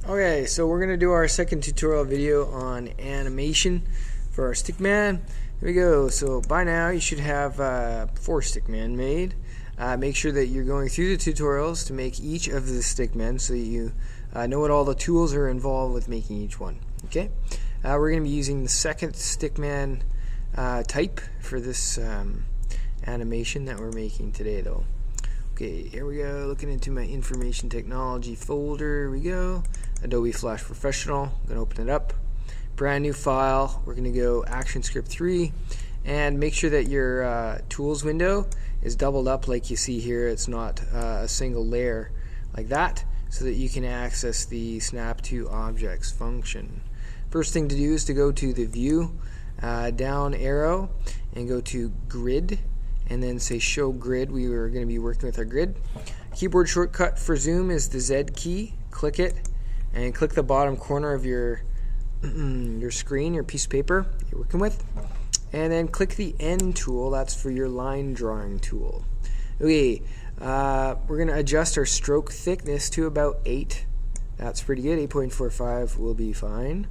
Okay, so we're going to do our second tutorial video on animation for our stickman. Here we go. So by now you should have 4 stickmen made. Make sure that you're going through the tutorials to make each of the stickmen so that you know what all the tools are involved with making each one. Okay, we're going to be using the second stickman type for this animation that we're making today though. Okay, here we go, looking into my information technology folder. Here we go, Adobe Flash Professional. I'm going to open it up, brand new file. We're going to go ActionScript 3 and make sure that your tools window is doubled up like you see here. It's not a single layer like that, so that you can access the Snap to Objects function. First thing to do is to go to the View down arrow and go to Grid, and then say Show Grid. We are going to be working with our grid. Keyboard shortcut for zoom is the Z key. Click it and click the bottom corner of your your screen, your piece of paper you're working with, and then click the N tool. That's for your line drawing tool. Okay, we're going to adjust our stroke thickness to about 8. That's pretty good. 8.45 will be fine.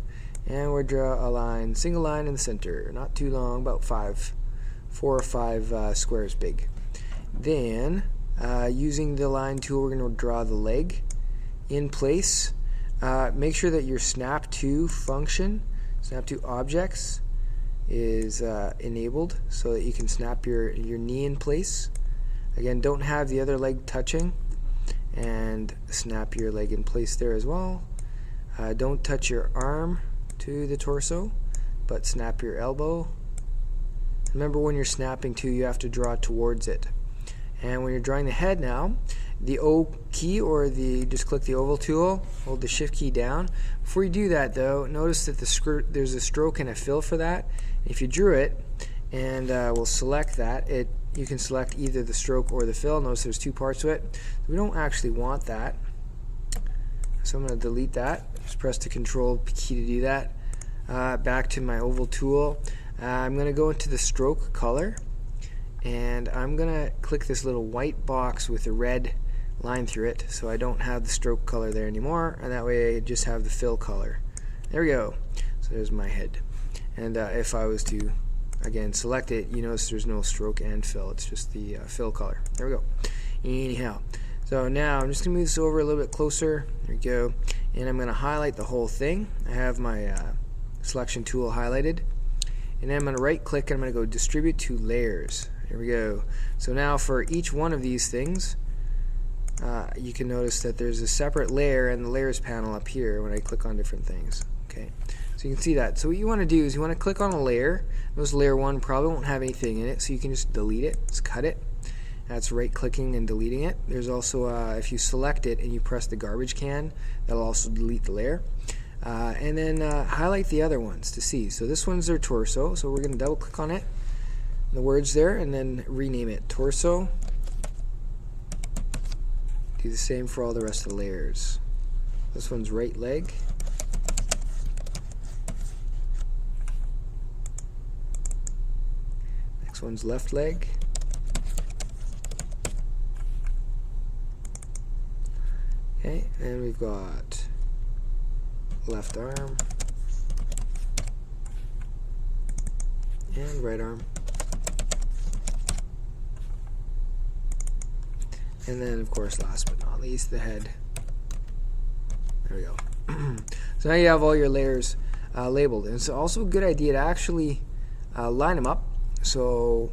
And we'll draw a line, single line in the center, not too long, about 4 or 5 squares big. Then using the line tool, we're going to draw the leg in place. Make sure that your Snap to function, Snap to Objects, is enabled so that you can snap your knee in place. Again, don't have the other leg touching, and snap your leg in place there as well. Don't touch your arm to the torso, but snap your elbow. Remember, when you're snapping to, you have to draw towards it. And when you're drawing the head now, the O key, or just click the oval tool, hold the shift key down. Before you do that though, notice that there's a stroke and a fill for that. If you drew it and we'll select that, you can select either the stroke or the fill. Notice there's 2 parts to it. We don't actually want that, so I'm going to delete that. Just press the Control key to do that. Back to my oval tool. I'm going to go into the stroke color, and I'm going to click this little white box with a red line through it, so I don't have the stroke color there anymore, and that way I just have the fill color. There we go. So there's my head. And if I was to again select it, you notice there's no stroke and fill, it's just the fill color. There we go. Anyhow, so now I'm just going to move this over a little bit closer. There we go. And I'm going to highlight the whole thing. I have my selection tool highlighted, and then I'm going to right click and I'm going to go Distribute to Layers. There we go. So now for each one of these things, you can notice that there's a separate layer in the layers panel up here when I click on different things. Okay, so you can see that. So what you want to do is you want to click on a layer. Notice layer 1 probably won't have anything in it, so you can just delete it, just cut it. That's right clicking and deleting it. There's also, if you select it and you press the garbage can, that'll also delete the layer. And then highlight the other ones to see. So this one's their torso, so we're going to double click on it, the words there, and then rename it torso. Do the same for all the rest of the layers. This one's right leg. Next one's left leg. Okay, and we've got left arm and right arm, and then of course last but not least the head. There we go. So now you have all your layers labeled, and it's also a good idea to actually line them up so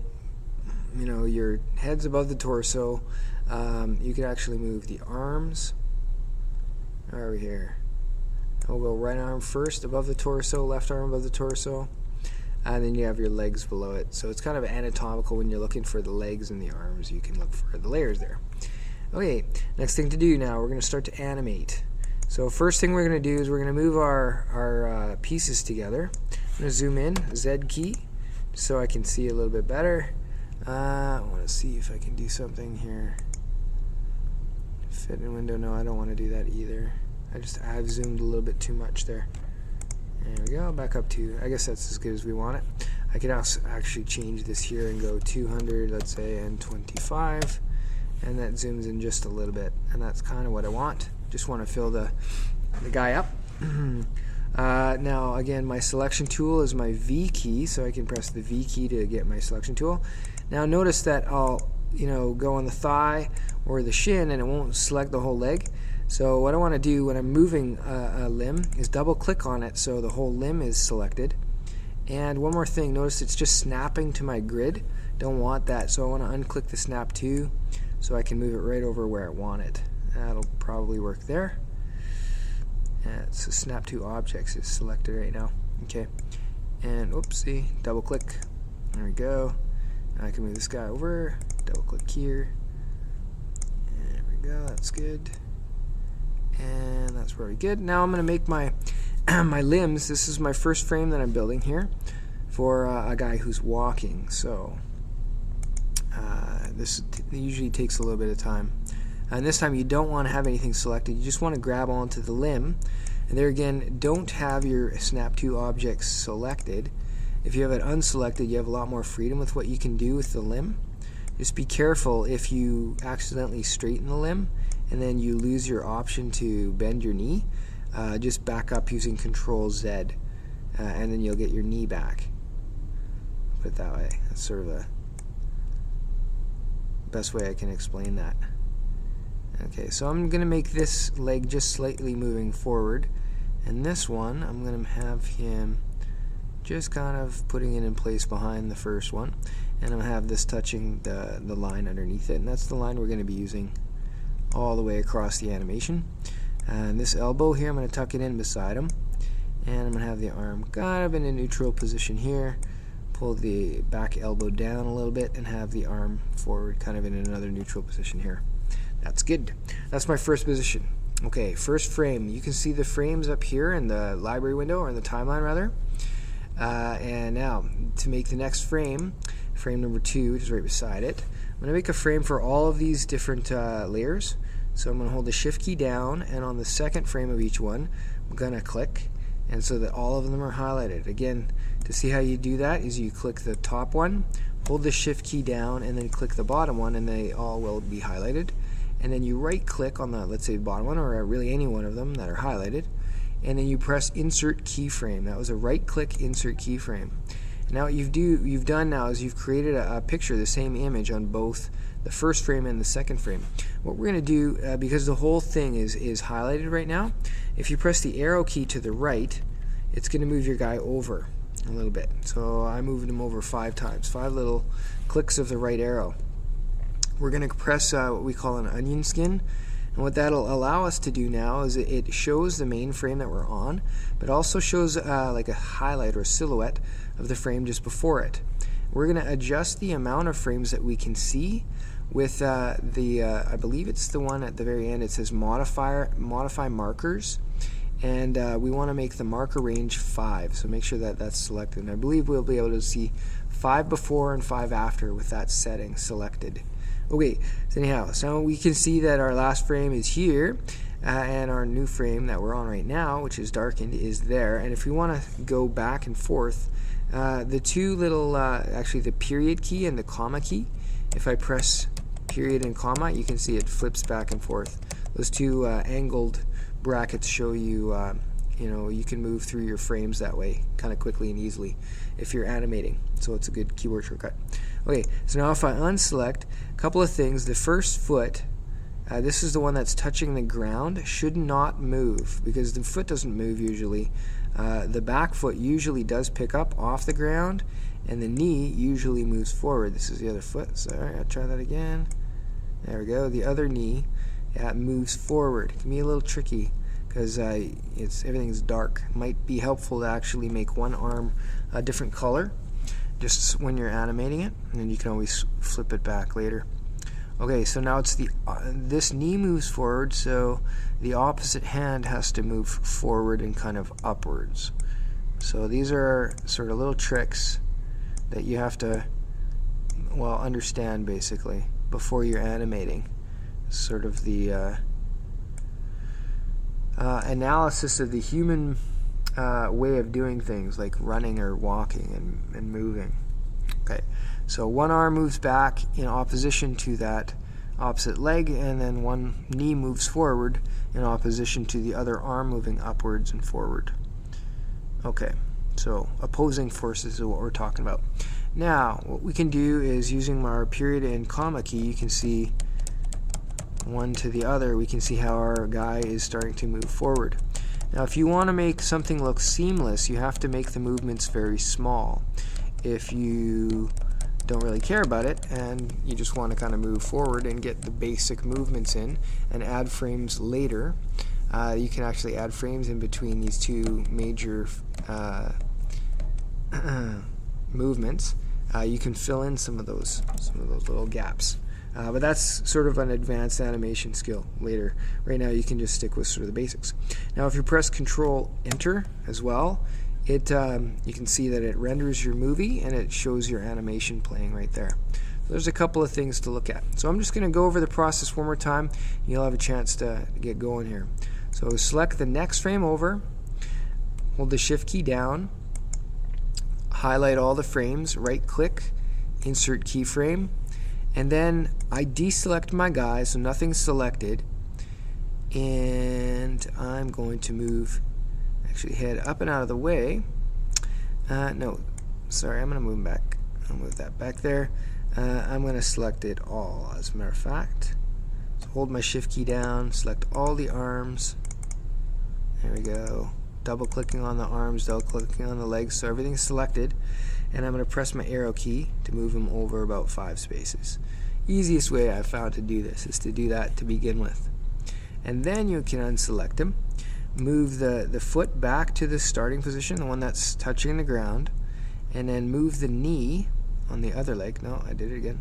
you know your head's above the torso. You can actually move the arms over here. We'll go right arm first above the torso, left arm above the torso, and then you have your legs below it. So it's kind of anatomical. When you're looking for the legs and the arms, you can look for the layers there. Okay, next thing to do now, we're going to start to animate. So first thing we're going to do is we're going to move our pieces together. I'm going to zoom in, Z key, so I can see a little bit better. I want to see if I can do something here. Fit in window, no, I don't want to do that either. I've zoomed a little bit too much there. There we go, back up to, I guess that's as good as we want it. I can also actually change this here and go 200, let's say, and 25, and that zooms in just a little bit, and that's kind of what I want. Just want to fill the the guy up. Now again, my selection tool is my V key, so I can press the V key to get my selection tool. Now notice that I'll go on the thigh or the shin and it won't select the whole leg. So what I want to do when I'm moving a limb is double click on it so the whole limb is selected. And one more thing, notice it's just snapping to my grid. Don't want that, so I want to unclick the snap to so I can move it right over where I want it. That'll probably work there. So snap to objects is selected right now. Okay, and oopsie, double click. There we go. Now I can move this guy over. Double click here. There we go. That's good. And that's very good. Now I'm going to make my my limbs. This is my first frame that I'm building here for a guy who's walking. So this usually takes a little bit of time. And this time you don't want to have anything selected. You just want to grab onto the limb. And there again, don't have your snap to objects selected. If you have it unselected, you have a lot more freedom with what you can do with the limb. Just be careful if you accidentally straighten the limb and then you lose your option to bend your knee. Just back up using Control Z, and then you'll get your knee back. Put it that way. That's sort of the best way I can explain that. Okay, so I'm going to make this leg just slightly moving forward, and this one I'm going to have him just kind of putting it in place behind the first one, and I'm going to have this touching the line underneath it, and that's the line we're going to be using all the way across the animation. And this elbow here, I'm going to tuck it in beside him, and I'm going to have the arm kind of in a neutral position here, pull the back elbow down a little bit, and have the arm forward kind of in another neutral position here. That's good. That's my first position. Okay, first frame. You can see the frames up here in the library window, or in the timeline rather. And now, to make the next frame, frame number 2, which is right beside it, I'm going to make a frame for all of these different layers. So I'm going to hold the shift key down, and on the second frame of each one, I'm going to click, and so that all of them are highlighted. Again, to see how you do that is you click the top one, hold the shift key down, and then click the bottom one, and they all will be highlighted. And then you right click on the, let's say, bottom one, or really any one of them that are highlighted, and then you press insert keyframe. That was a right click insert keyframe. Now what you've done now is you've created a picture, the same image on both the first frame and the second frame. What we're going to do, because the whole thing is highlighted right now, if you press the arrow key to the right, it's going to move your guy over a little bit. So I moved him over 5 times, 5 little clicks of the right arrow. We're going to press what we call an onion skin, and what that'll allow us to do now is it shows the main frame that we're on, but also shows like a highlight or a silhouette of the frame just before it. We're going to adjust the amount of frames that we can see with I believe it's the one at the very end. It says modify markers, and we want to make the marker range 5, so make sure that that's selected. And I believe we'll be able to see 5 before and 5 after with that setting selected. Okay, so anyhow, so we can see that our last frame is here, and our new frame that we're on right now, which is darkened, is there. And if we want to go back and forth, the two little, actually the period key and the comma key, if I press period and comma, you can see it flips back and forth. Those two angled brackets show you, you can move through your frames that way kind of quickly and easily if you're animating. So it's a good keyboard shortcut. Okay, so now if I unselect, a couple of things. The first foot, this is the one that's touching the ground, should not move because the foot doesn't move usually. The back foot usually does pick up off the ground, and the knee usually moves forward. This is the other foot. So alright, I'll try that again. There we go. The other knee moves forward. It can be a little tricky because everything's dark. It might be helpful to actually make one arm a different color just when you're animating it, and then you can always flip it back later. Okay, so now it's this knee moves forward, so the opposite hand has to move forward and kind of upwards. So these are sort of little tricks that you have to, well, understand basically before you're animating. Sort of the analysis of the human way of doing things, like running or walking and moving. Okay, so one arm moves back in opposition to that opposite leg, and then one knee moves forward in opposition to the other arm moving upwards and forward. Okay, so opposing forces is what we're talking about. Now, what we can do is, using our period and comma key, you can see one to the other, we can see how our guy is starting to move forward. Now, if you want to make something look seamless, you have to make the movements very small. If you don't really care about it and you just want to kind of move forward and get the basic movements in and add frames later, you can actually add frames in between these two major movements. You can fill in some of those little gaps. But that's sort of an advanced animation skill later. Right now you can just stick with sort of the basics. Now if you press Control Enter as well, you can see that it renders your movie and it shows your animation playing right there. So there's a couple of things to look at. So I'm just going to go over the process one more time. You'll have a chance to get going here. So select the next frame over, hold the Shift key down, highlight all the frames, right click, insert keyframe, and then I deselect my guy so nothing's selected, and I'm going to move, actually head up and out of the way. No, sorry, I'm going to move him back. I'll move that back there. I'm going to select it all, as a matter of fact. So hold my Shift key down, select all the arms. There we go. Double clicking on the arms, double clicking on the legs, so everything's selected. And I'm going to press my arrow key to move them over about 5 spaces. Easiest way I've found to do this is to do that to begin with. And then you can unselect them. Move the foot back to the starting position, the one that's touching the ground, and then move the knee on the other leg. No, I did it again.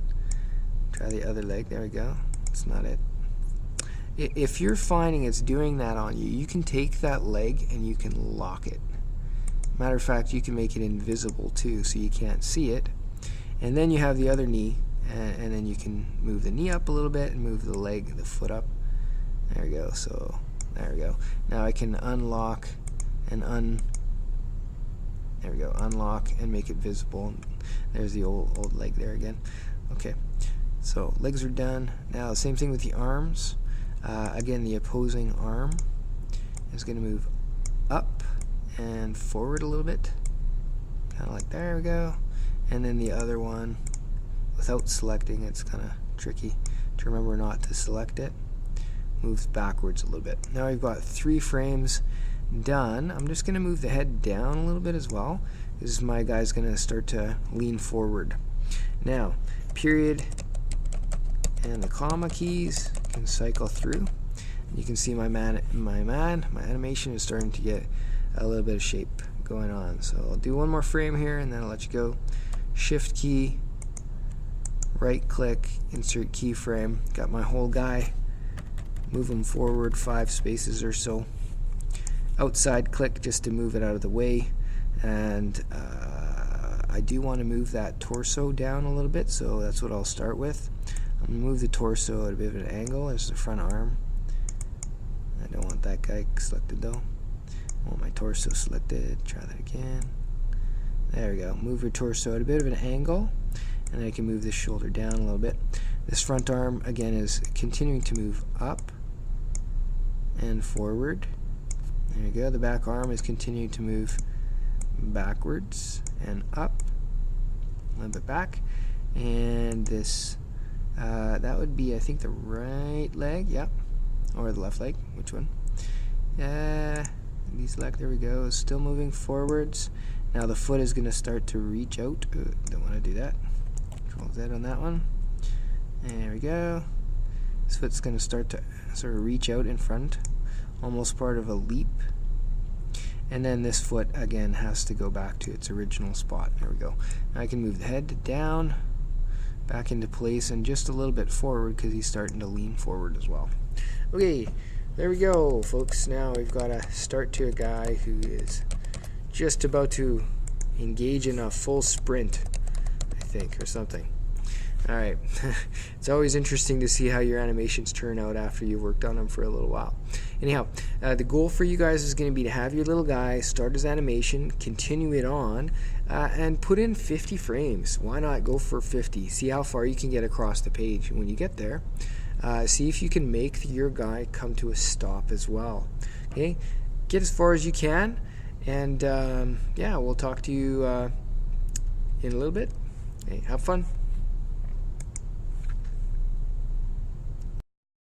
Try the other leg. There we go. That's not it. If you're finding it's doing that on you, you can take that leg and you can lock it. Matter of fact, you can make it invisible too, so you can't see it. And then you have the other knee, and then you can move the knee up a little bit and move the leg, the foot up. There we go. So there we go. Now I can unlock and there we go, unlock and make it visible. There's the old leg there again. Okay, so legs are done. Now same thing with the arms. Again, the opposing arm is going to move up and forward a little bit, kind of like there we go. And then the other one, without selecting, it's kind of tricky to remember not to select it, moves backwards a little bit. Now we've got 3 frames done. I'm just going to move the head down a little bit as well. This is my guy's going to start to lean forward. Now, period and the comma keys can cycle through. You can see my animation is starting to get a little bit of shape going on. So I'll do one more frame here and then I'll let you go. Shift key, right click, insert keyframe. Got my whole guy. Move him forward 5 spaces or so. Outside click just to move it out of the way. And I do want to move that torso down a little bit, so that's what I'll start with. I'm going to move the torso at a bit of an angle. There's the front arm. I don't want that guy selected though. I want my torso selected. Try that again. There we go. Move your torso at a bit of an angle, and then I can move this shoulder down a little bit. This front arm again is continuing to move up and forward. There you go. The back arm is continuing to move backwards and up, a little bit back. And this, that would be, I think, the right leg, yep, or the left leg, which one? Deselect, there we go, still moving forwards. Now the foot is going to start to reach out. Don't want to do that. Control Z on that one. There we go. This foot's going to start to sort of reach out in front, almost part of a leap. And then this foot again has to go back to its original spot. There we go. Now I can move the head down, back into place, and just a little bit forward because he's starting to lean forward as well. Okay, there we go, folks. Now we've got a start to a guy who is just about to engage in a full sprint, I think, or something. Alright, it's always interesting to see how your animations turn out after you've worked on them for a little while. Anyhow, the goal for you guys is going to be to have your little guy start his animation, continue it on, and put in 50 frames. Why not go for 50? See how far you can get across the page. When you get there, see if you can make your guy come to a stop as well. Okay, get as far as you can, and yeah, we'll talk to you in a little bit. Okay, have fun.